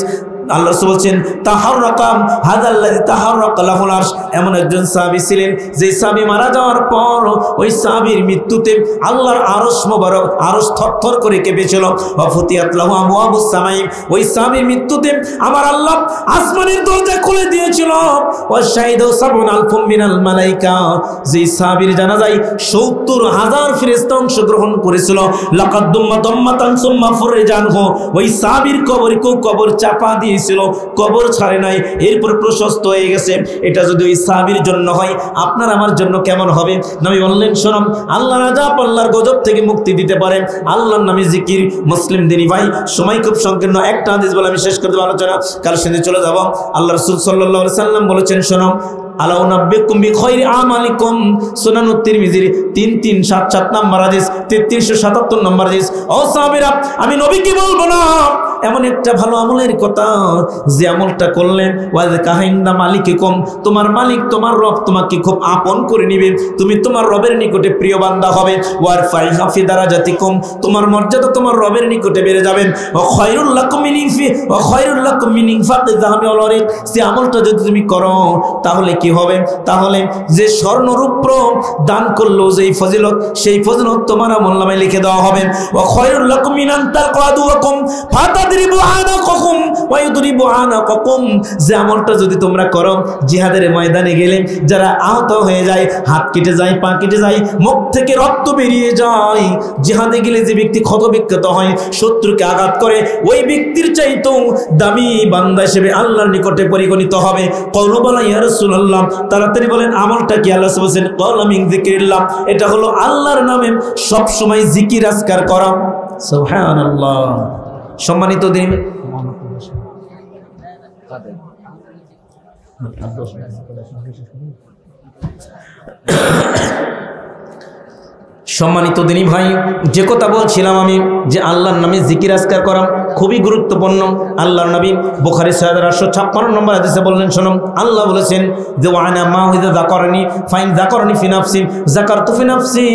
আল্লাহ রাসূল বলছেন তাহাররাকাম হাদাল্লাযী তাহাররাকা লাহুল আরশ, এমন একজন সাহাবী ছিলেন যে সাহাবী মারা যাওয়ার পর ওই সাহাবীর মৃত্যুতে আল্লাহর আরশ মোবারক আরশ থরথর করে কেঁপেছিল। ওয়া ফুতিয়াত লাহু আবওয়াবুস সামাই, ওই সাহাবীর মৃত্যুতে আমার আল্লাহ আসমানের দরজা খুলে দিয়েছিল। ওয়া শাহিদু সাবউন আলফুম মিনাল মালায়েকা, যে সাহাবীর জানাজায় ৭০,০০০ ফেরেশতা অংশগ্রহণ করেছিল। লাকাদ দুম্মা দাম্মাতান সুম্মা ফুরজানহু, ওই সাহাবীর কবরকেও কবর চাপা দিয়েছিল, কবর ছাড়ে নাই, এরপর প্রশস্ত হয়ে গেছে। এটা যদি ওই সাহাবীর জন্য হয়, আপনার আমার জন্য কেমন হবে? নবী বললেন শোনো, আল্লাহর আযাব আল্লাহর গজব থেকে মুক্তি দিতে পারে আল্লাহর নামে জিকির। মুসলিম দিনী ভাই, সময় খুব সংকীর্ণ, একটা হাদিস বলে আমি শেষ করে দেব আলোচনা, কাল সেদিন চলে যাব। আল্লাহ রাসূল সাল্লাল্লাহু আলাইহি সাল্লাম বলেছেন শোনো, আলা উনাব্বিকুম বিখাইরি আমালিকুম, সুনানুত তিরমিজির 3377 নম্বর হাদিস, 3377 নম্বর হাদিস। ও সাহাবীরা, আমি নবীকে বলবো না এমন একটা ভালো আমলের কথা যে আমলটা করলে ওয়াজকাহিন্দা মালিকিকুম, তোমার মালিক তোমার রব তোমাকে খুব আপন করে নেবে, তুমি তোমার রবের নিকটে প্রিয় বান্দা হবে। ওয়ারফাইহা ফি দারাজাতিকুম, তোমার মর্যাদা তোমার রবের নিকটে বেড়ে যাবে। ওয়া খায়রুল লাকুম মিন ইনফাকি যাহাবি ওয়াল ওয়ারিক, সে আমলটা যদি তুমি করো তাহলে কি হবে? তাহলে যে স্বর্ণ রূপ্র দান করলো যেই ফজিলত, সেই ফজিলত তোমার আমলনামায় লিখে দেওয়া হবে। ওয়া খায়রুল লাকুম মিন আন তালকাদুকুম ফাতাদরিবু আনাকুম ওয়া ইদরিবু আনাকুম, যে আমলটা যদি তোমরা করো, জিহাদের ময়দানে গেলে যারা আহত হয়ে যায়, হাত কেটে যায়, পা কেটে যায়, মুখ থেকে রক্ত বেরিয়ে যায়, জিহাদে গেলে যে ব্যক্তি ক্ষতবিক্ষত হয়, শত্রুকে আঘাত করে, ওই ব্যক্তির চাইতেও দামি বান্দা হিসেবে আল্লাহর নিকটে পরিগণিত হবে। ক্বালু বালা ইয়া রাসূলুল্লাহ, তাড়াতাড়ি বলেন আমলটা কি? আল্লাহ বলেন ক্বালা মিন যিকরিল্লাহ, এটা হলো আল্লাহর নামে সব সময় জিকির আজকার করা। সুবহানাল্লাহ। সম্মানিত দিন, সম্মানিত দিনী ভাই, যে কথা বলছিলাম আমি যে আল্লাহর নামে জিকির আজকার করা খুবই গুরুত্বপূর্ণ। আল্লাহর নবী বুখারী ৬৮৫৬ নম্বর হাদিসে বললেন শোনো, আল্লাহ বলেছেন যে ওয়ানা মা ইযা যাকারনি ফাইন যাকারনি ফি নাফসি যাকারতু ফি নাফসি,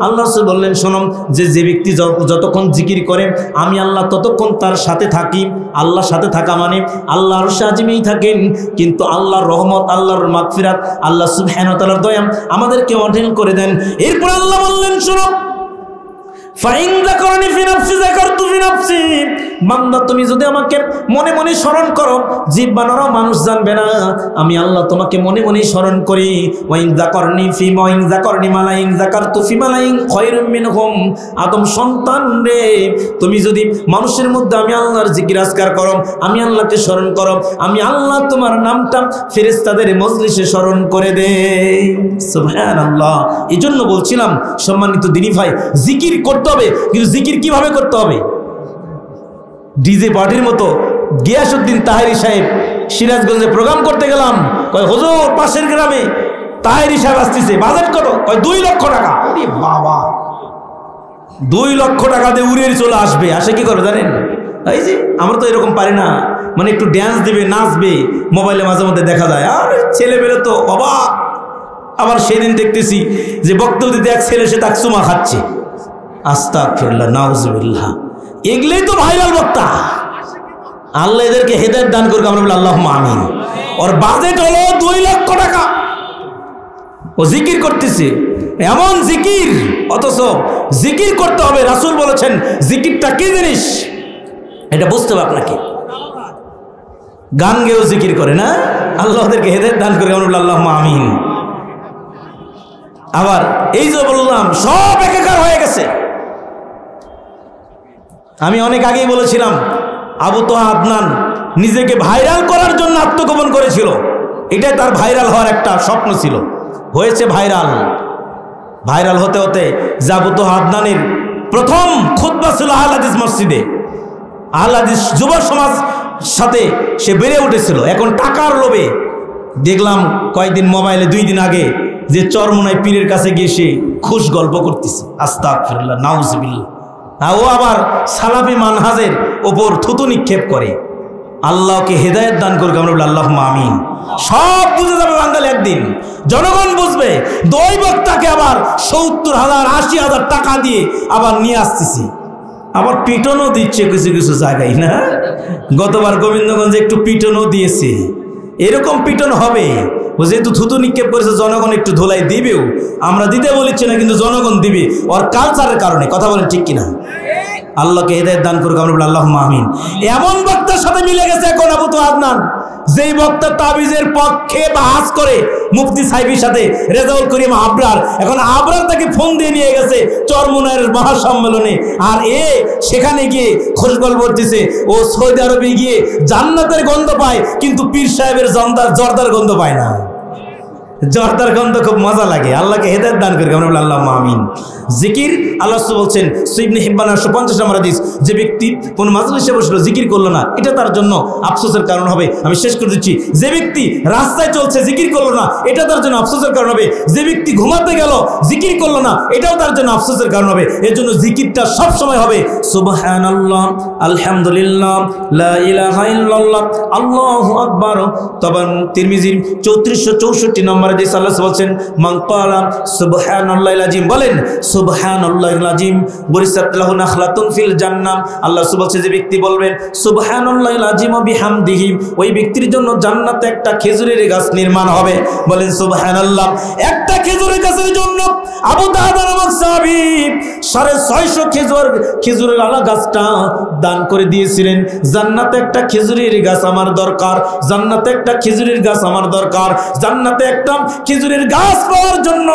আল্লাহ রাসূল বললেন শোনো, যে ব্যক্তি যতক্ষণ জিকির করে আমি আল্লাহ ততক্ষণ তার সাথে থাকি। আল্লাহর সাথে থাকা মানে আল্লাহর আরশে আজিমেই থাকেন, কিন্তু আল্লাহর রহমত, আল্লাহর মাগফিরাত, আল্লাহ সুবহানাহু ওয়া তাআলার দয়া আমাদেরকে অর্জন করে দেন। এরপর আল্লাহ বললেন শোনো, ফাইন যাকারনি ফি নাফসি যাকারতু ফি নাফসি, বান্দা তুমি যদি আমাকে মনে মনে স্মরণ করো, জিহ্বানারও মানুষ জানবে না, আমি আল্লাহ তোমাকে মনে মনে স্মরণ করি। ওয়াইন যাকারনি ফি ওয়াইন যাকারনি মালাইন যাকারতু ফি মালাইন খায়রুম মিনহুম, আদম সন্তান রে, তুমি যদি মানুষের মধ্যে আমি আল্লাহর জিকির আজকার করো, আমি আল্লাহকে স্মরণ করো, আমি আল্লাহ তোমার নামটা ফেরেশতাদের মজলিসে স্মরণ করে দেই। সুবহানাল্লাহ। এজন্য বলছিলাম সম্মানিত দিনী ভাই, জিকির করতে হবে, কিন্তু জিকির কিভাবে করতে হবে? ডিজে পার্টির মতো। গিয়াসউদ্দিন তাহেরি সাহেব সিরাজগঞ্জে প্রোগ্রাম করতে গেলাম, কয় হুজুর পাশের গ্রামে তাহেরি সাহেব আসতেছে, বাজেট কত? কয় 2 লক্ষ টাকা। আরে বাবা, 2 লক্ষ টাকা দিয়ে উড়ে চলে আসবে। আসে কি করে জানেন? এই যে আমরা তো এরকম পারি না, মানে একটু ড্যান্স দিবে, নাচবে, মোবাইলে মাঝে মধ্যে দেখা যায়। আর ছেলে মেয়ে তো অবাক। আবার সেদিন দেখতেছি যে বক্তব্য দিতে এক ছেলে সে তাক চুমা খাচ্ছে। আস্তাগফিরুল্লাহ, নাউযুবিল্লাহ। এগুলোই তো ভাইরাল বক্তা। আল্লাহ এদেরকে হেদায়েত দান করুক, আমরা বলি আল্লাহুম্মা আমিন। ওর বাজেট হলো 2 লক্ষ টাকা, ও জিকির করতেছে, এমন জিকির, অথচ জিকির করতে হবে। রাসূল বলেছেন জিকিরটা কি জিনিস এটা বুঝতে হবে আপনাকে। গান গেয়েও জিকির করে না। আল্লাহ ওদেরকে হেদায়েত দান করুক, আমরা বলি আল্লাহুম্মা আমিন। আবার এই যে বললাম সব একাকার হয়ে গেছে। আমি অনেক আগেই বলেছিলাম আবু তোহা আদনান নিজেকে ভাইরাল করার জন্য আত্মগোপন করেছিল। এটাই তার ভাইরাল হওয়ার একটা স্বপ্ন ছিল, হয়েছে ভাইরাল। ভাইরাল হতে হতে যে আবু তোহা আদনানের প্রথম খুতবা ছিল আহলে হাদিস মসজিদে। আহলে হাদিস যুব সমাজ সাথে সে বেড়ে উঠেছিল। এখন টাকার লোভে দেখলাম কয়েকদিন মোবাইলে 2 দিন আগে যে চরমোনাই পীরের কাছে গিয়ে সে খুশ গল্প করতেছে। আস্তাগফিরুল্লাহ, নাউযুবিল্লাহ। ও আবার সালাফি মানহাজের ওপর থুতু নিক্ষেপ করে। আল্লাহকে হেদায়েত দান করুক, আমরা বলি আল্লাহুম্মা আমিন। সব বুঝে যাবে বান্দাল একদিন, জনগণ বুঝবে। 2 বক্তাকে আবার 70,000 80,000 টাকা দিয়ে আবার নিয়ে আসতেছি। আবার পিটনও দিচ্ছে কিছু কিছু জায়গায় না। গতবার গোবিন্দগঞ্জে একটু পিটনও দিয়েছে, এরকম পিটন হবে। ও যেহেতু থুতু নিক্ষেপ করেছে জনগণ একটু ধোলাই দিবেও, আমরা দিতে বলেছি না কিন্তু জনগণ দিবে ওর কালচারের কারণে। কথা বলেন ঠিক কিনা? আল্লাহকে হেদায়েত দান করুক, আমরা বলি আল্লাহুম্মা আমিন। এমন বক্তার সাথে মিলে গেছে এখন আবু তো আদনান, যেই বক্তা তাবিজের পক্ষে বাহাস করে মুফতি সাহেবের সাথে রেজাউল করিম আবরার, এখন আবরার তাকে ফোন দিয়ে নিয়ে গেছে চরমুনায়ের মহাসম্মেলনে, আর সেখানে গিয়ে খোঁজখবর করতেছে ও সৌদি আরবে গিয়ে জান্নাতের গন্ধ পায় কিন্তু পীর সাহেবের জর্দার গন্ধ পায় না। জর্দার গন্ধ খুব মজা লাগে। আল্লাহকে হেদায়েত দান করুক, আমরা বলি আল্লাহুম্মা আমিন। জিকির আল্লাহ বলছেন ইবনে হিব্বান 850 নম্বর হাদিস, যে ব্যক্তি কোন মাজলিসে বসলো জিকির করলো না, এটা তার জন্য আফসোসের কারণ হবে। আমি শেষ করে দিচ্ছি, যে ব্যক্তি রাস্তায় চলছে জিকির করলো না, এটা তার জন্য আফসোসের কারণ হবে। যে ব্যক্তি ঘুমাতে গেল জিকির করলো না, এটাও তার জন্য আফসোসের কারণ হবে। এর জন্য জিকিরটা সব সময় হবে সুবহানাল্লাহ, আলহামদুলিল্লাহ, লা ইলাহা ইল্লাল্লাহ, আল্লাহু আকবার। তবে তিরমিজির 3464 নম্বর হাদিস আল্লাহ বলছেন, মান ক্বালা সুবহানাল্লাহিল আযীম, বলেন সুবহানাল্লাহিল আযীম, বুরিসাত লাহু নাখলাতুন ফিল জান্নাহ। আল্লাহ বলছে যে ব্যক্তি বলবেন সুবহানাল্লাহিল আযীম ওয়া বিহামদিহি, ওই ব্যক্তির জন্য জান্নাতে একটা খেজুরের গাছ নির্মাণ হবে। বলেন সুবহানাল্লাহ। একটা খেজুরের গাছের জন্য আবু দারদা নামক সাহাবী 650 খেজুরের আলা গাছটা দান করে দিয়েছিলেন। জান্নাতে একটা খেজুরের গাছ আমার দরকার, জান্নাতে একটা খেজুরের গাছ আমার দরকার। জান্নাতে একটা খেজুরের গাছ পাওয়ার জন্য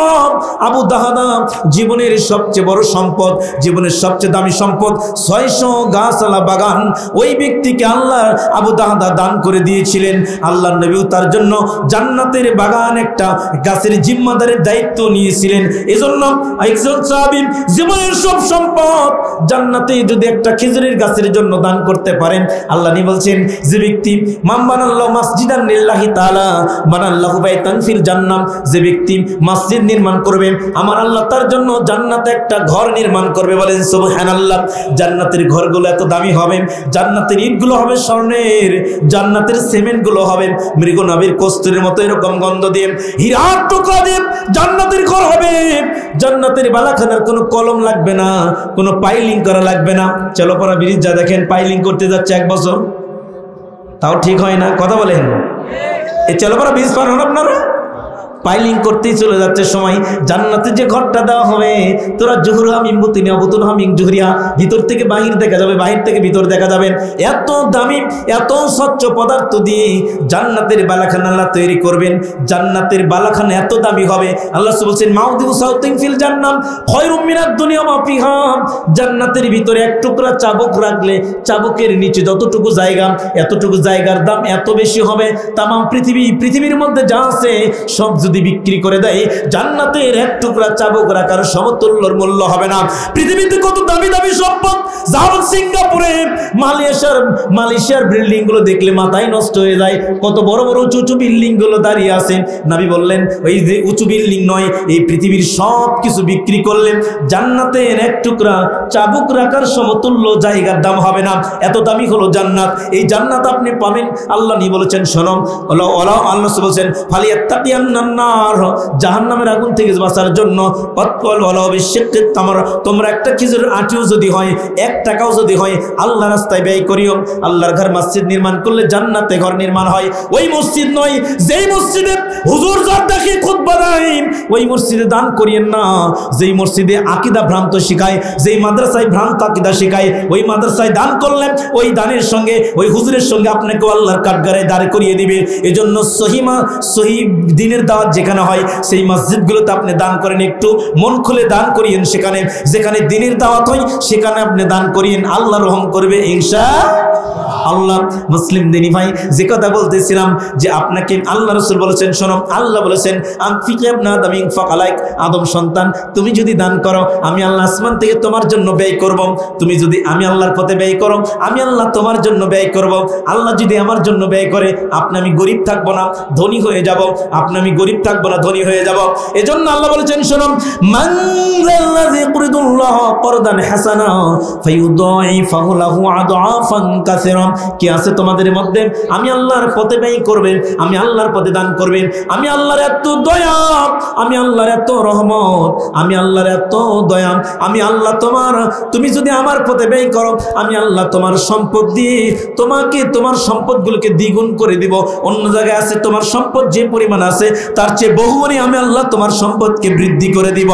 আবু দারদা জীবনের সবচেয়ে বড় সম্পদ, জীবনের সবচেয়ে দামি সম্পদ 600 গাছওয়ালা বাগান ওই ব্যক্তিকে আল্লাহ আবু দারদা দান করে দিয়েছিলেন। আল্লাহর নবীও তার জন্য জান্নাতের বাগান একটা গাছের জিম্মাদারের দায়িত্ব নিয়েছিলেন। এজন্য একজন সাহাবী জীবনের সব সম্পদ জান্নাতে যদি একটা খেজুরের গাছের জন্য দান করতে পারেন, আল্লাহ নবী বলছেন যে ব্যক্তি মান বানাল্লাহু মাসজিদান লিল্লাহি তাআলা বানাল্লাহু বাইতান ফিল জান্নাহ, যে ব্যক্তি মসজিদ নির্মাণ করবে আমার আল্লাহ তার জন্য জান্নাতে একটা ঘর নির্মাণ করবে। বলেন সুবহানাল্লাহ। জান্নাতের ঘরগুলো এত দামি হবে, জান্নাতের ইটগুলো হবে স্বর্ণের, জান্নাতের সিমেন্টগুলো হবে মৃগ নবীর কস্তুরীর মতো এরকম গন্ধ দিয়ে, হীরার টুকরা দিয়ে জান্নাতের ঘর হবে। জান্নাতের বালাখানার কোনো কলম লাগবে না, কোনো পাইলিং করা লাগবে না। চলপরা ব্রিজ যা দেখেন পাইলিং করতে যাচ্ছে 1 বছর, তাও ঠিক হয় না। কথা বলেন, এই চলপরা ব্রিজ পার হন আপনারা, পাইলিং করতেই চলে যাচ্ছে সময়। জান্নাতে যে ঘরটা দেওয়া হবে, তোরা জুহুর হামিম বুতিনিয়া বুতুন হামিম জুহরিয়া, ভিতর থেকে বাহির দেখা যাবে, বাহির থেকে ভিতর দেখা যাবে। এত দামি এত স্বচ্ছ পদার্থ দিয়ে জান্নাতের বালাখানা আল্লাহ তৈরি করবেন। জান্নাতের বালাখানা এত দামি হবে, আল্লাহ বলছেন মাউদিউ সাউতিন ফিল জান্নাহ খায়রুম মিনাদ দুনিয়া মা ফিহা। জান্নাতের ভিতরে এক টুকরা চাবুক রাখলে চাবুকের নিচে যতটুকু জায়গা, এতটুকু জায়গার দাম এত বেশি হবে। তামাম পৃথিবীর মধ্যে যা আছে সব বিক্রি করে দেয়, জান্নাতের এক টুকরা চাবুক রাখার সমতুল্যর মূল্য হবে না। পৃথিবীতে কত দামি দামি সম্পদ, যাও সিঙ্গাপুরে মালয়েশিয়ার বিল্ডিং গুলো দেখলে মাথায় নষ্ট হয়ে যায়। কত বড় বড় উঁচু উঁচু বিল্ডিং গুলো দাঁড়িয়ে আছেন। নবী বললেন ওই যে উঁচু বিল্ডিং নয়, এই পৃথিবীর সব কিছু বিক্রি করলে জান্নাতের এক টুকরা চাবুক রাখার সমতুল্য জায়গার দাম হবে না। এত দামি হলো জান্নাত। এই জান্নাত আপনি পাবেন, আল্লাহ নি বলেছেন শোনো, আল্লাহ বলছেন ফালিয়াত্তাকিয়ান্নান নার, জাহান্নামের আগুন থেকে বাঁচার জন্য তোমরা একটা খেজুরের আটিও যদি হয়, 1 টাকাও যদি হয়, আল্লাহ রাস্তায় ব্যয় করিও। আল্লাহর ঘর মসজিদ নির্মাণ করলে জান্নাতে ঘর নির্মাণ হয়। ওই মসজিদ নয় যেই মসজিদে হুজুর জর্দাকে খুতবা দেয়, ওই মসজিদে দান করিয়েন না। যেই মসজিদে আকীদা ভ্রান্ত শিখায়, যেই মাদ্রাসায় ভ্রান্ত আকীদা শিখায়, ওই মাদ্রাসায় দান করলে ওই দানের সঙ্গে ওই হুজুরের সঙ্গে আপনাকে আল্লাহর কাঠগড়ায় দাঁড় করিয়ে দিবে। এজন্য সহি দিনের দাওয়াত যেখানে হয় সেই মসজিদগুলোতে আপনি দান করেন, একটু মন খুলে দান করিয়েন। সেখানে যেখানে দিনের দাওয়াত হয় সেখানে আপনি দান করিয়েন, আল্লাহ রহম করবে ইনশাআল্লাহ। মুসলিম দিনী ভাই, যে কথা বলতেছিলাম যে আপনাকে আল্লাহ রাসূল বলেছেন শোনো, আল্লাহ বলেছেন আদম সন্তান তুমি যদি দান করো আমি আল্লাহ আসমান থেকে তোমার জন্য ব্যয় করব। তুমি যদি আমি আল্লাহর পথে ব্যয় করো আমি আল্লাহ তোমার জন্য ব্যয় করব। আল্লাহ যদি আমার জন্য ব্যয় করে আপনি আমি গরিব থাকবো না, ধনী হয়ে যাব। আপনি আমি গরিব থাকবো না, ধনী হয়ে যাব। এজন্য আল্লাহ বলেছেন শোনো, মান যাল্লাযী ইউকরিদুল্লাহ করদান হাসানা ফায়ুদাইফাহু লাহু আদআফান কাসীরা। কি আছে তোমাদের মধ্যে আমি আল্লাহর পথে ব্যয় করবেন, আমি আল্লাহর পথে দান করবেন, আমি আল্লাহর এত দয়া আমি আল্লাহর এত রহমত, আমি আল্লাহর এত দয়া, আমি আল্লাহ তুমি যদি আমার পথে ব্যয় করো, আমি আল্লাহ তোমার সম্পদ দিয়ে তোমাকে তোমার সম্পদগুলোকে দ্বিগুণ করে দিব। অন্য জায়গায় আছে তোমার সম্পদ যে পরিমাণ আছে তার চেয়ে বহুগুণে আমি আল্লাহ তোমার সম্পদকে বৃদ্ধি করে দিব।